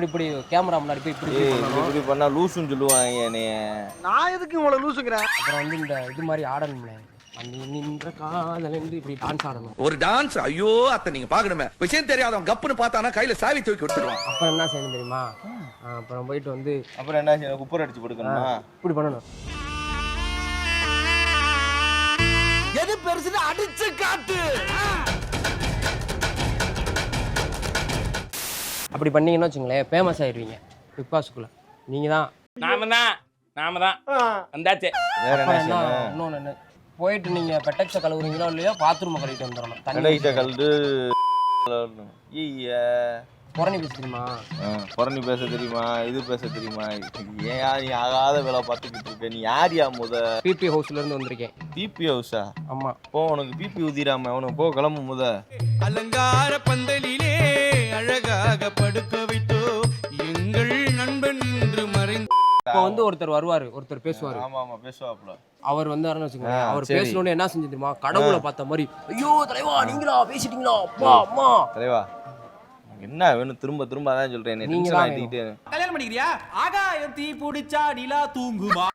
இப்படி கேமரா முன்னாடி போய் இப்படி பண்ணா லூசுன்னு சொல்லுவாங்க என்னைய. நான் எதுக்கு உங்களை லூசுங்கிறேன்? அப்புறம் வந்து இந்த இது மாதிரி ஆடணும்ல, நின்ற காதல் என்று இப்படி டான்ஸ் ஆடணும். ஒரு டான்ஸ். ஐயோ அத்தை நீங்க பாக்கணுமே, விஷயம் தெரியாதவன் கப்புன்னு பார்த்தானா கையில சாவி தூக்கி விட்டுருவான். அப்புறம் என்ன செய்யணும் தெரியுமா? அப்புறம் போயிட்டு வந்து அப்புறம் என்ன செய்யணும்? குப்பர் அடிச்சு கொடுக்கணுமா? இப்படி பண்ணணும். எது பெருசுன்னு அடிச்சு காட்டு. அப்படி பண்ணீங்கன்னு வச்சுங்களேன், ஃபேமஸ் ஆயிடுவீங்க பிக் பாஸ்க்குள்ள. நீங்க தான் நாம தான் வந்தாச்சு. வேற என்ன அப்புறம் செய்யணும்? இன்னொன்று என்ன, போயிட்டு நீங்க பெட்டக்ஸை கழுவுறீங்களோ இல்லையோ பாத்ரூமை கழுவிட்டு வந்துடணும். கடையிட்ட கல்டு புறணி பேச தெரியுமா? புறணி பேச தெரியுமா? இது பேச தெரியுமா? ஏன் நீ ஆகாத வேலை பார்த்துக்கிட்டு இருக்க? நீ யாரியா பிபி ஹவுஸ்ல இருந்து வந்திருக்கேன். பிபி ஹவுஸா? ஆமா. போ, உனக்கு பிபி ஊதிராம அவனுக்கு போ, கிளம்பு முத. அலங்கார பந்தலிலே அழகாக படுக்க வைத்தோ எங்கள் நண்பன் என்று மறைந்து. இப்போ வந்து ஒருத்தர் வருவாரு, ஒருத்தர் பேசுவாரு. ஆமா ஆமா பேசுவாப்ல. அவர் வந்து வச்சுக்கோங்க, அவர் பேசணும்னு என்ன செஞ்சு தெரியுமா? கடவுளை பார்த்த மாதிரி, ஐயோ தலைவா நீங்களா பேசிட்டீங்களா, அப்பா அம்மா. தலைவா என்ன வேணும்? திரும்ப திரும்ப அதான் சொல்றேன். நீங்க கல்யாணம் பண்ணிக்கிறியா? ஆகாயம் தீ பிடிச்சா நிலா தூங்குமா?